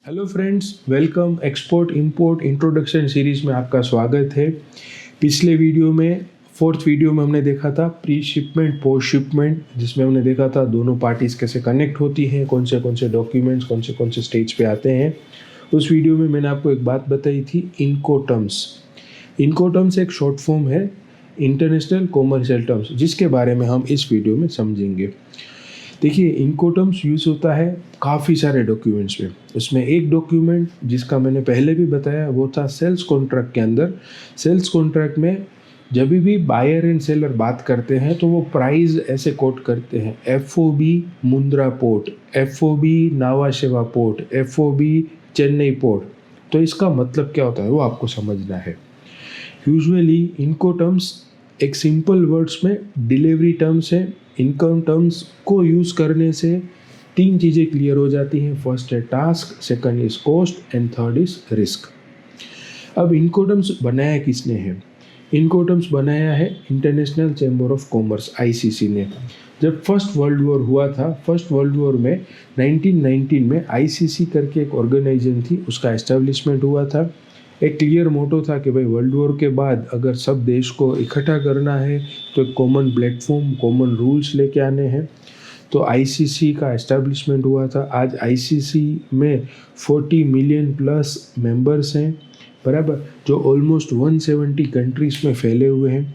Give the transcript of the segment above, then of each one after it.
Hello friends, welcome. Export import introduction series में आपका स्वागत है। पिछले वीडियो में फोर्थ वीडियो में हमने देखा था प्री शिपमेंट पोस्ट शिपमेंट, जिसमें हमने देखा था दोनों पार्टीज कैसे कनेक्ट होती हैं, कौन से डॉक्यूमेंट्स कौन से स्टेज पे आते हैं। उस वीडियो में मैंने आपको एक बात बताई थी, इनकोटर्म्स। इनकोटर्म्स एक शॉर्ट फॉर्म है इंटरनेशनल कॉमर्शियल टर्म्स, जिसके बारे में हम इस वीडियो में समझेंगे। देखिए, इनकोटर्म्स यूज़ होता है काफ़ी सारे डॉक्यूमेंट्स में। उसमें एक डॉक्यूमेंट जिसका मैंने पहले भी बताया वो था सेल्स कॉन्ट्रैक्ट के अंदर। सेल्स कॉन्ट्रैक्ट में जब भी बायर एंड सेलर बात करते हैं तो वो प्राइस ऐसे कोट करते हैं, FOB Mundra port, FOB Nhava Sheva port, FOB Chennai port. तो इसका मतलब क्या होता है वो आपको समझना है। यूजुअली इनकोटर्म्स एक सिंपल वर्ड्स में डिलीवरी टर्म्स है। इनकम टर्म्स को यूज़ करने से तीन चीज़ें क्लियर हो जाती हैं। फर्स्ट है task, second is cost and third is risk. अब इनकोटर्म्स बनाया किसने है? इनकोटर्म्स बनाया है international chamber of commerce, ICC ने। जब फर्स्ट वर्ल्ड वॉर हुआ था, फर्स्ट वर्ल्ड वॉर में 1919 में ICC करके एक ऑर्गेनाइजेशन थी, उसका एस्टेब्लिशमेंट हुआ था। एक क्लियर मोटो था कि भाई वर्ल्ड वॉर के बाद अगर सब देश को इकट्ठा करना है तो एक कॉमन प्लेटफॉर्म, कॉमन रूल्स लेके आने हैं। तो ICC का एस्टेब्लिशमेंट हुआ था। आज ICC में 40 मिलियन प्लस मेंबर्स हैं, बराबर, जो ऑलमोस्ट 170 कंट्रीज़ में फैले हुए हैं।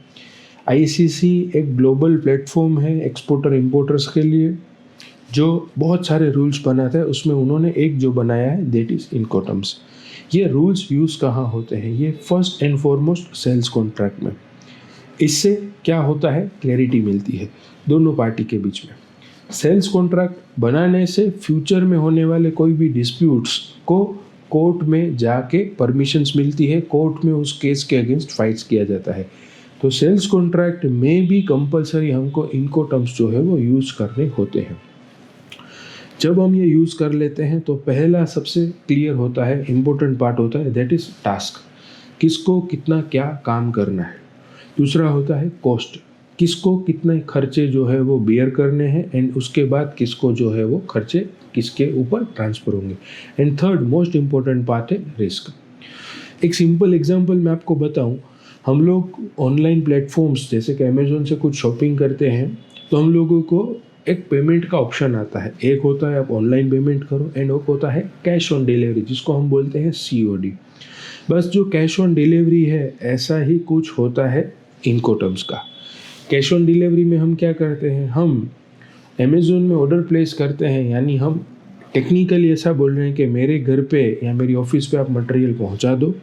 ICC एक ग्लोबल प्लेटफॉर्म है एक्सपोर्टर इंपोर्टर्स के लिए, जो बहुत सारे रूल्स बनाता है। उसमें उन्होंने एक जो बनाया है दैट इज़ इनकोटर्म्स। ये रूल्स यूज़ कहाँ होते हैं? ये first and foremost sales contract में। इससे क्या होता है, क्लैरिटी मिलती है दोनों पार्टी के बीच में। सेल्स कॉन्ट्रैक्ट बनाने से फ्यूचर में होने वाले कोई भी डिस्प्यूट्स को कोर्ट में जाके परमिशंस मिलती है, कोर्ट में उस केस के अगेंस्ट फाइट्स किया जाता है। तो सेल्स कॉन्ट्रैक्ट में भी कंपलसरी हमको इनकोटर्म्स जो है वो यूज़ करने होते हैं। जब हम ये यूज़ कर लेते हैं तो पहला सबसे क्लियर होता है, इम्पोर्टेंट पार्ट होता है, दैट इज़ टास्क, किसको कितना क्या काम करना है। दूसरा होता है कॉस्ट, किसको कितने खर्चे जो है वो बेयर करने हैं, एंड उसके बाद किसको जो है वो खर्चे किसके ऊपर ट्रांसफ़र होंगे। And third most important part है रिस्क। एक सिंपल एग्जांपल मैं आपको बताऊं, हम लोग ऑनलाइन प्लेटफॉर्म्स जैसे कि अमेज़ोन से कुछ शॉपिंग करते हैं तो हम लोगों को एक पेमेंट का ऑप्शन आता है। एक होता है आप ऑनलाइन पेमेंट करो, एंड एक होता है कैश ऑन डिलीवरी, जिसको हम बोलते हैं COD। बस जो कैश ऑन डिलीवरी है, ऐसा ही कुछ होता है इनकोटर्म्स का। कैश ऑन डिलीवरी में हम क्या करते हैं, हम अमेज़ोन में ऑर्डर प्लेस करते हैं, यानी हम टेक्निकली ऐसा बोल रहे हैं कि मेरे घर पे या मेरी ऑफिस पे आप मटेरियल पहुंचा दो,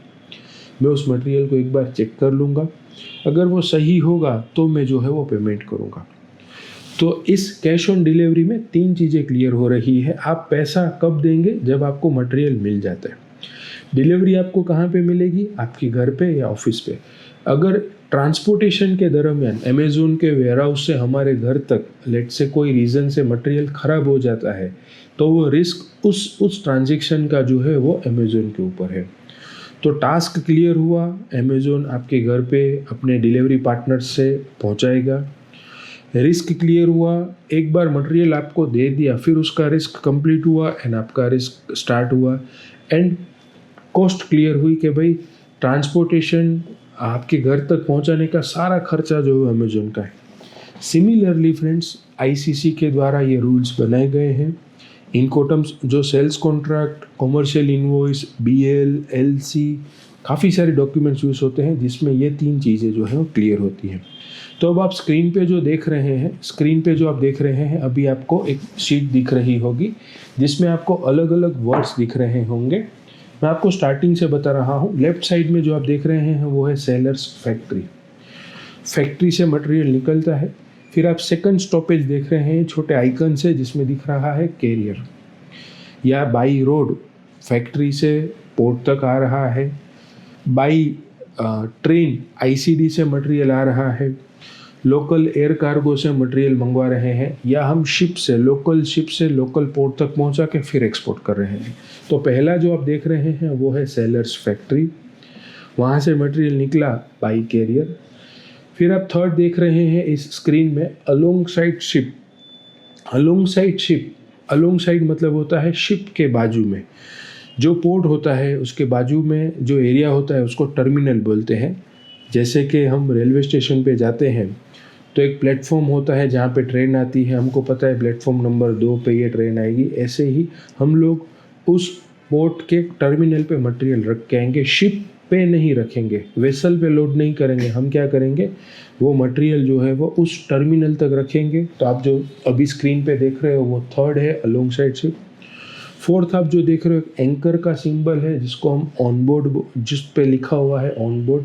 मैं उस मटेरियल को एक बार चेक कर लूँगा, अगर वो सही होगा तो मैं जो है वो पेमेंट करूँगा। तो इस कैश ऑन डिलीवरी में तीन चीज़ें क्लियर हो रही है। आप पैसा कब देंगे? जब आपको मटेरियल मिल जाता है। डिलीवरी आपको कहाँ पे मिलेगी? आपके घर पे या ऑफिस पे। अगर ट्रांसपोर्टेशन के दरमियान अमेज़ोन के वेयरहाउस से हमारे घर तक लेट से कोई रीज़न से मटेरियल ख़राब हो जाता है तो वो रिस्क उस ट्रांजेक्शन का जो है वो अमेज़ोन के ऊपर है। तो टास्क क्लियर हुआ, अमेज़ोन आपके घर पे अपने डिलीवरी पार्टनर से पहुंचाएगा। रिस्क क्लियर हुआ, एक बार मटेरियल आपको दे दिया, फिर उसका रिस्क कंप्लीट हुआ एंड आपका रिस्क स्टार्ट हुआ। एंड कॉस्ट क्लियर हुई कि भाई ट्रांसपोर्टेशन आपके घर तक पहुंचाने का सारा खर्चा जो है अमेज़ोन का है। सिमिलरली फ्रेंड्स, ICC के द्वारा ये रूल्स बनाए गए हैं। इनकोटर्म्स जो sales contract, commercial invoice, BL, LC, काफ़ी सारे डॉक्यूमेंट्स यूज़ होते हैं जिसमें ये तीन चीज़ें जो हैं वो क्लियर होती हैं। तो अब आप स्क्रीन पे जो देख रहे हैं, अभी आपको एक शीट दिख रही होगी जिसमें आपको अलग अलग वर्ड्स दिख रहे होंगे। मैं आपको स्टार्टिंग से बता रहा हूँ। लेफ्ट साइड में जो आप देख रहे हैं वो है सेलर्स फैक्ट्री। फैक्ट्री से मटेरियल निकलता है। फिर आप सेकंड स्टॉपेज देख रहे हैं, छोटे आइकन से, जिसमें दिख रहा है कैरियर, या बाई रोड फैक्ट्री से पोर्ट तक आ रहा है, बाई ट्रेन ICD से मटेरियल आ रहा है, लोकल एयर कार्गो से मटेरियल मंगवा रहे हैं, या हम लोकल शिप से लोकल पोर्ट तक पहुंचा के फिर एक्सपोर्ट कर रहे हैं। तो पहला जो आप देख रहे हैं वो है सेलर्स फैक्ट्री, वहाँ से मटेरियल निकला बाई कैरियर। फिर आप थर्ड देख रहे हैं इस स्क्रीन में, along side ship. Along side मतलब होता है शिप के बाजू में। जो पोर्ट होता है उसके बाजू में जो एरिया होता है उसको टर्मिनल बोलते हैं। जैसे कि हम रेलवे स्टेशन पे जाते हैं तो एक प्लेटफॉर्म होता है जहाँ पे ट्रेन आती है, हमको पता है प्लेटफॉर्म नंबर 2 पे ये ट्रेन आएगी। ऐसे ही हम लोग उस पोर्ट के टर्मिनल पे मटेरियल रख के आएंगे, शिप पे नहीं रखेंगे, वेसल पे लोड नहीं करेंगे। हम क्या करेंगे, वो मटेरियल जो है वो उस टर्मिनल तक रखेंगे। तो आप जो अभी स्क्रीन पे देख रहे हो वो थर्ड है अलोंग साइड शिप। फोर्थ आप जो देख रहे हो एंकर का सिंबल है जिसको हम ऑनबोर्ड, जिस पे लिखा हुआ है ऑनबोर्ड।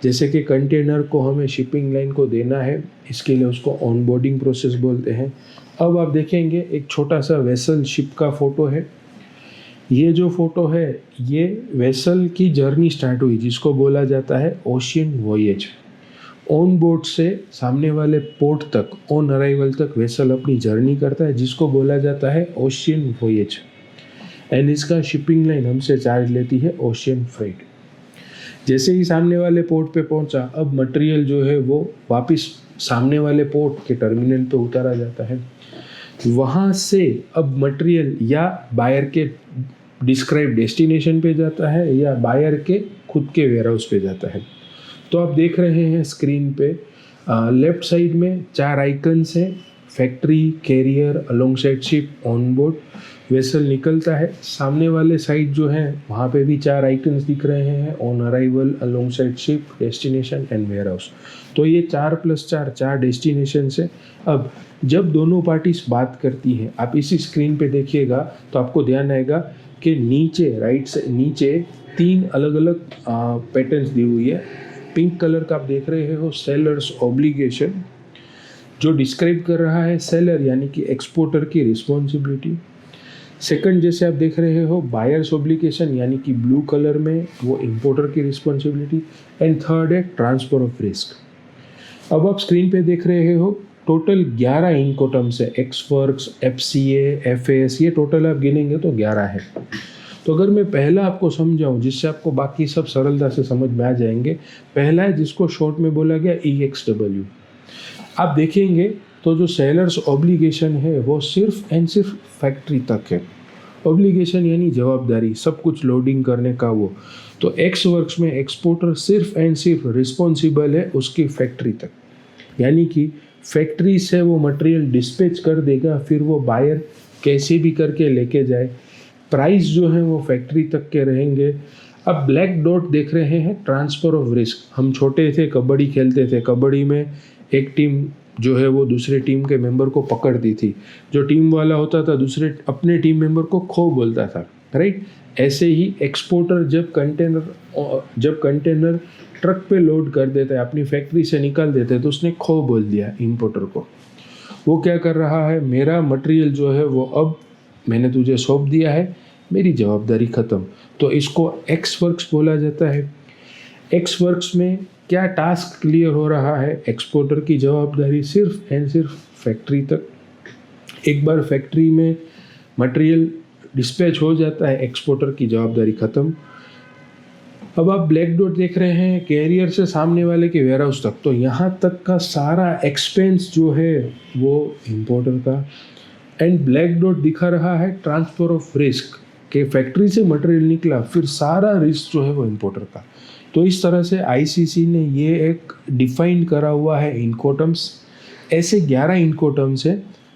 जैसे कि कंटेनर को हमें शिपिंग लाइन को देना है, इसके लिए उसको ऑनबोर्डिंग प्रोसेस बोलते हैं। अब आप देखेंगे एक छोटा सा वेसल शिप का फोटो है। ये जो फोटो है ये वेसल की जर्नी स्टार्ट हुई जिसको बोला जाता है ओशियन वॉयेज। ऑन बोर्ड से सामने वाले पोर्ट तक, ऑन अराइवल तक वेसल अपनी जर्नी करता है जिसको बोला जाता है ओशियन वॉयेज। एंड इसका शिपिंग लाइन हमसे चार्ज लेती है ओशियन फ्रेट। जैसे ही सामने वाले पोर्ट पे पहुंचा, अब मटेरियल जो है वो वापस सामने वाले पोर्ट के टर्मिनल पे उतारा जाता है। वहाँ से अब मटेरियल या बायर के डिस्क्राइब डेस्टिनेशन पे जाता है या बायर के खुद के वेयरहाउस पे जाता है। तो आप देख रहे हैं स्क्रीन पे लेफ्ट साइड में 4 आइकन्स हैं, factory, carrier, alongside ship, on board. Vessel निकलता है, सामने वाले साइड जो है वहाँ पे भी 4 आइकन्स दिख रहे हैं, on arrival, along side ship, destination and warehouse. तो ये 4+4 4 डेस्टिनेशन है। अब जब दोनों पार्टीज बात करती हैं, आप इसी स्क्रीन पे देखिएगा तो आपको ध्यान आएगा कि नीचे राइट से नीचे 3 अलग अलग पैटर्न्स दी हुई है। पिंक कलर का आप देख रहे हो सेलर्स ऑब्लिगेशन, जो डिस्क्राइब कर रहा है सेलर यानी कि एक्सपोर्टर की रिस्पॉन्सिबिलिटी। सेकंड जैसे आप देख रहे हो बायर्स ऑब्लिगेशन यानी कि ब्लू कलर में वो इंपोर्टर की रिस्पॉन्सिबिलिटी। एंड थर्ड है ट्रांसफर ऑफ रिस्क। अब आप स्क्रीन पे देख रहे हो टोटल 11 इनकोटम्स है, एक्सवर्क्स, FCA, FAS, ये टोटल आप गिनेंगे तो 11 है। तो अगर मैं पहला आपको समझाऊं जिससे आपको बाकी सब सरलता से समझ में आ जाएंगे, पहला है जिसको शॉर्ट में बोला गया EXW। आप देखेंगे तो जो सेलर्स ऑब्लिगेशन है वो सिर्फ एंड सिर्फ फैक्ट्री तक है। ऑब्लिगेशन यानी जवाबदारी, सब कुछ लोडिंग करने का वो। तो एक्स वर्क्स में एक्सपोर्टर सिर्फ एंड सिर्फ रिस्पॉन्सिबल है उसकी फैक्ट्री तक, यानी कि फैक्ट्री से वो मटेरियल डिस्पैच कर देगा, फिर वो बायर कैसे भी करके लेके जाए। प्राइस जो है वो फैक्ट्री तक के रहेंगे। अब ब्लैक डॉट देख रहे हैं ट्रांसफ़र ऑफ रिस्क। हम छोटे थे, कबड्डी खेलते थे, कबड्डी में एक टीम जो है वो दूसरे टीम के मेंबर को पकड़ती थी, जो टीम वाला होता था दूसरे अपने टीम मेंबर को खो बोलता था, राइट। ऐसे ही एक्सपोर्टर जब कंटेनर ट्रक पे लोड कर देता है, अपनी फैक्ट्री से निकाल देते हैं, तो उसने खो बोल दिया इंपोर्टर को। वो क्या कर रहा है, मेरा मटेरियल जो है वो अब मैंने तुझे सौंप दिया है, मेरी जवाबदारी ख़त्म। तो इसको एक्स वर्क्स बोला जाता है। एक्स वर्क्स में क्या टास्क क्लियर हो रहा है, एक्सपोर्टर की जवाबदारी सिर्फ एंड सिर्फ फैक्ट्री तक। एक बार फैक्ट्री में मटेरियल डिस्पैच हो जाता है, एक्सपोर्टर की जवाबदारी ख़त्म। अब आप ब्लैक डॉट देख रहे हैं कैरियर से सामने वाले के वेयरहाउस तक, तो यहाँ तक का सारा एक्सपेंस जो है वो इंपोर्टर का। एंड ब्लैक डॉट दिखा रहा है ट्रांसफर ऑफ रिस्क, के फैक्ट्री से मटेरियल निकला फिर सारा रिस्क जो है वो इंपोर्टर का। तो इस तरह से ICC ने ये एक डिफाइन करा हुआ है इनकोटम्स। ऐसे 11 इनकोटम्स है,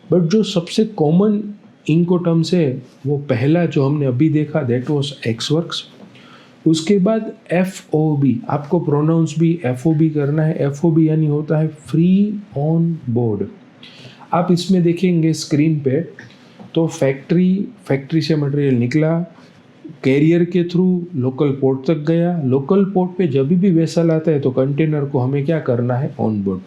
बट जो सबसे कॉमन इनकोटम्स है वो पहला जो हमने अभी देखा दैट वाज एक्स वर्क्स। उसके बाद FOB, आपको प्रोनाउंस भी FOB करना है। FOB यानी होता है फ्री ऑन बोर्ड। आप इसमें देखेंगे स्क्रीन पे तो फैक्ट्री से मटेरियल निकला, कैरियर के थ्रू लोकल पोर्ट तक गया। लोकल पोर्ट पे जब भी वेसल आता है तो कंटेनर को हमें क्या करना है, ऑन बोर्ड।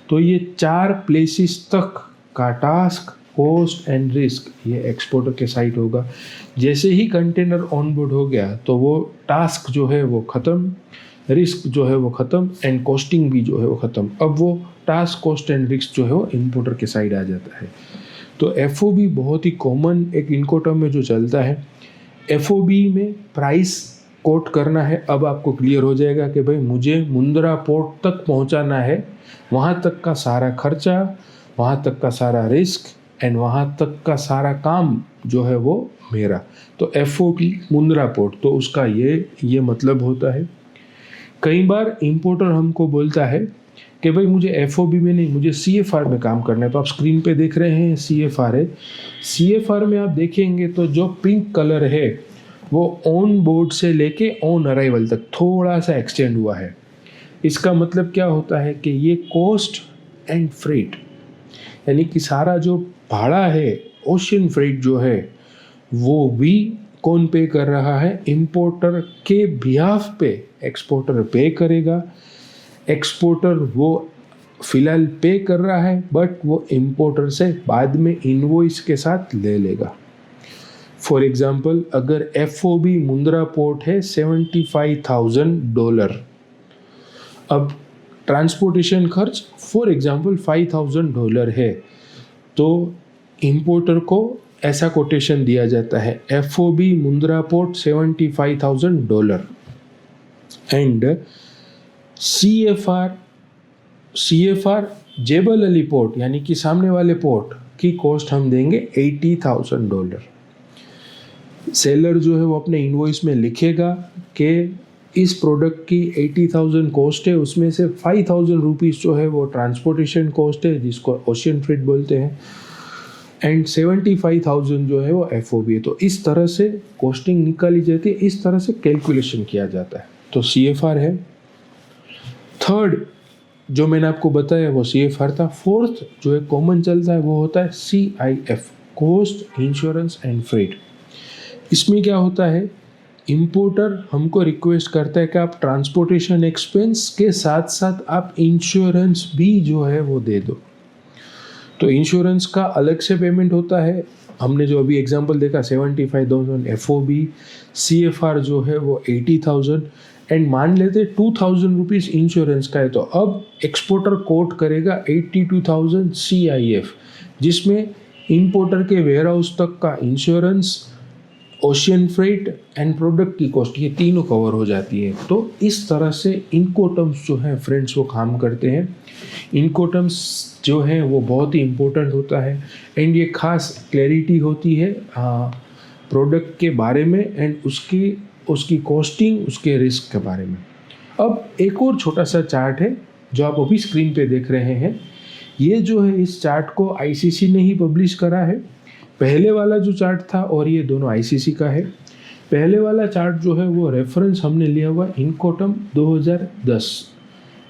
तो ये 4 प्लेसेस तक का टास्क, कॉस्ट एंड रिस्क ये एक्सपोर्टर के साइड होगा। जैसे ही कंटेनर ऑन बोर्ड हो गया तो वो टास्क जो है वो ख़त्म, रिस्क जो है वो ख़त्म एंड कॉस्टिंग भी जो है वो ख़त्म। अब वो टास्क, कॉस्ट एंड रिस्क जो है वो इंपोर्टर के साइड आ जाता है। तो FOB बहुत ही कॉमन एक इनकोटम में जो चलता है। FOB में प्राइस कोट करना है। अब आपको क्लियर हो जाएगा कि भाई मुझे मुंद्रा पोर्ट तक पहुंचाना है, वहाँ तक का सारा खर्चा, वहाँ तक का सारा रिस्क, एंड वहाँ तक का सारा काम जो है वो मेरा। तो FOB मुंद्रा पोर्ट, तो उसका ये मतलब होता है। कई बार इंपोर्टर हमको बोलता है कि भाई मुझे FOB में नहीं, मुझे CFR में काम करना है। तो आप स्क्रीन पे देख रहे हैं CFR है। CFR में आप देखेंगे तो जो पिंक कलर है वो ऑन बोर्ड से लेके ऑन अराइवल तक थोड़ा सा एक्सटेंड हुआ है। इसका मतलब क्या होता है कि ये कॉस्ट एंड फ्रेट, यानी कि सारा जो भाड़ा है, ओशियन फ्रेट जो है, वो भी कौन पे कर रहा है? इंपोर्टर के बिहाफ पे एक्सपोर्टर पे करेगा। एक्सपोर्टर वो फिलहाल पे कर रहा है, बट वो इंपोर्टर से बाद में इनवॉइस के साथ ले लेगा। फॉर एग्जाम्पल, अगर FOB मुंद्रा पोर्ट है $75,000, अब ट्रांसपोर्टेशन खर्च फॉर एग्जाम्पल $5,000 है, तो इंपोर्टर को ऐसा कोटेशन दिया जाता है FOB Mundra port $75,000 and CFR Jebel Ali port यानी कि सामने वाले पोर्ट की कॉस्ट हम देंगे $80,000। सेलर जो है वो अपने इनवॉइस में लिखेगा कि इस प्रोडक्ट की 80,000 कॉस्ट है, उसमें से 5,000 रुपीज़ जो है वो ट्रांसपोर्टेशन कॉस्ट है जिसको ओशियन फ्रेट बोलते हैं, एंड 75,000 जो है वो FOB है। तो इस तरह से कॉस्टिंग निकाली जाती है, इस तरह से कैलकुलेशन किया जाता है। तो CFR है। थर्ड जो मैंने आपको बताया वो CFR था। फोर्थ जो एक कॉमन चलता है वो होता है CIF, cost insurance and freight. इसमें क्या होता है, इंपोर्टर हमको रिक्वेस्ट करता है कि आप ट्रांसपोर्टेशन एक्सपेंस के साथ साथ आप इंश्योरेंस भी जो है वो दे दो। तो इंश्योरेंस का अलग से पेमेंट होता है। हमने जो अभी एग्जांपल देखा 75,000 FOB, CFR जो है वो 80,000 एंड मान लेते 2,000 रुपीज़ इंश्योरेंस का है, तो अब एक्सपोर्टर कोट करेगा 82,000 CIF, जिसमें इंपोर्टर के वेयर हाउस तक का insurance, ocean freight and product की कॉस्ट, ये तीनों कवर हो जाती है। तो इस तरह से इनकोटर्म्स जो है फ्रेंड्स वो काम करते हैं। इनकोटर्म्स जो है वो बहुत ही इम्पोर्टेंट होता है एंड ये खास क्लैरिटी होती है प्रोडक्ट के बारे में एंड उसकी कॉस्टिंग, उसके रिस्क के बारे में। अब एक और छोटा सा चार्ट है जो आप अभी स्क्रीन पे देख रहे हैं। ये जो है इस चार्ट को ICC ने ही पब्लिश करा है। पहले वाला जो चार्ट था और ये दोनों ICC का है। पहले वाला चार्ट जो है वो रेफरेंस हमने लिया हुआ इनकोटर्म 2010,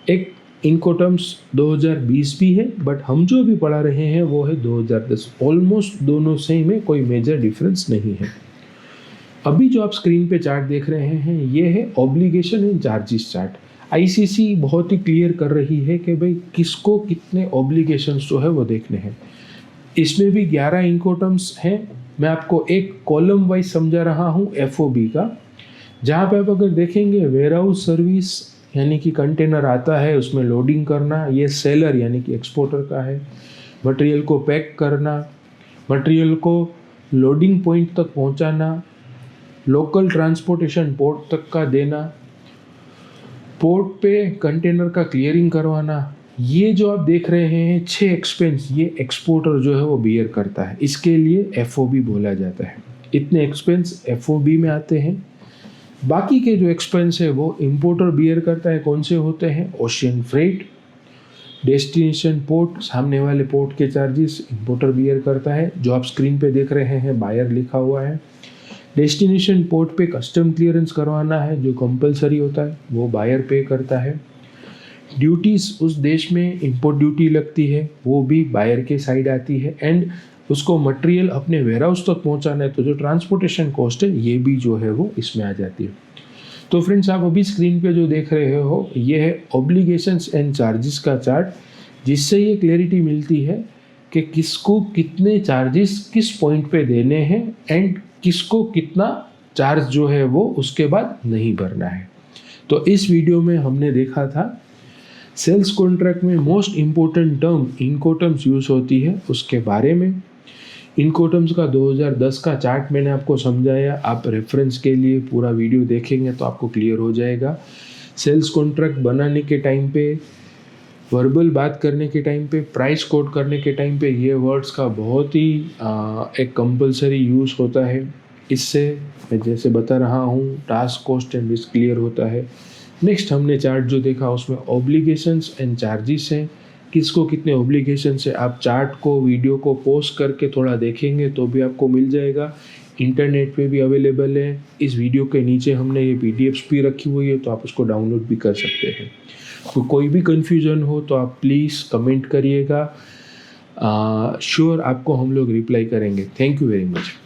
एक इनकोटर्म्स 2020 भी है, बट हम जो भी पढ़ा रहे हैं वो है 2010। ऑलमोस्ट दोनों सेम है, कोई मेजर डिफरेंस नहीं है। अभी जो आप स्क्रीन पे चार्ट देख रहे हैं ये है obligation and charges chart. ICC बहुत ही क्लियर कर रही है कि भाई किसको कितने ऑब्लिगेशंस जो है वो देखने हैं। इसमें भी 11 इनकोटर्म्स हैं। मैं आपको एक कॉलम वाइज समझा रहा हूँ FOB का, जहाँ पे आप अगर देखेंगे वेयर हाउस सर्विस यानी कि कंटेनर आता है उसमें लोडिंग करना, ये सेलर यानी कि एक्सपोर्टर का है। मटेरियल को पैक करना, मटेरियल को लोडिंग पॉइंट तक पहुँचाना, लोकल ट्रांसपोर्टेशन पोर्ट तक का देना, पोर्ट पे कंटेनर का क्लियरिंग करवाना, ये जो आप देख रहे हैं 6 एक्सपेंस ये एक्सपोर्टर जो है वो बियर करता है। इसके लिए FOB बोला जाता है। इतने एक्सपेंस FOB में आते हैं। बाकी के जो एक्सपेंस है वो इंपोर्टर बियर करता है। कौन से होते हैं? ओशियन फ्रेट, डेस्टिनेशन पोर्ट, सामने वाले पोर्ट के चार्जेस इंपोर्टर बियर करता है, जो आप स्क्रीन पे देख रहे हैं बायर लिखा हुआ है। डेस्टिनेशन पोर्ट पे कस्टम क्लियरेंस करवाना है जो कंपलसरी होता है, वो बायर पे करता है। ड्यूटीज़ उस देश में इंपोर्ट ड्यूटी लगती है, वो भी बायर के साइड आती है। एंड उसको मटेरियल अपने वेयरहाउस तक पहुंचाना है तो जो ट्रांसपोर्टेशन कॉस्ट है ये भी जो है वो इसमें आ जाती है। तो फ्रेंड्स आप अभी स्क्रीन पे जो देख रहे हो ये है ऑब्लिगेशंस एंड चार्जेस का चार्ट, जिससे ये क्लैरिटी मिलती है कि किसको कितने चार्जेस किस पॉइंट पे देने हैं एंड किसको कितना चार्ज जो है वो उसके बाद नहीं भरना है। तो इस वीडियो में हमने देखा था सेल्स कॉन्ट्रैक्ट में most important term Incoterms use होती है उसके बारे में। इनकोटर्म्स का 2010 का चार्ट मैंने आपको समझाया, आप रेफरेंस के लिए पूरा वीडियो देखेंगे तो आपको क्लियर हो जाएगा। सेल्स कॉन्ट्रैक्ट बनाने के टाइम पे वर्बल बात करने के टाइम पे, प्राइस कोट करने के टाइम पे ये वर्ड्स का बहुत ही एक कंपलसरी यूज़ होता है। इससे मैं जैसे बता रहा हूँ task, cost and risk clear होता है। नेक्स्ट हमने चार्ट जो देखा उसमें ऑब्लिगेशंस एंड चार्जेस हैं, किसको कितने ऑब्लिगेशंस है। आप चार्ट को, वीडियो को पॉज करके थोड़ा देखेंगे तो भी आपको मिल जाएगा, इंटरनेट पे भी अवेलेबल है। इस वीडियो के नीचे हमने ये पीडीएफ्स भी रखी हुई है तो आप उसको डाउनलोड भी कर सकते हैं। तो कोई भी कन्फ्यूज़न हो तो आप प्लीज़ कमेंट करिएगा, श्योर आपको हम लोग रिप्लाई करेंगे। Thank you very much.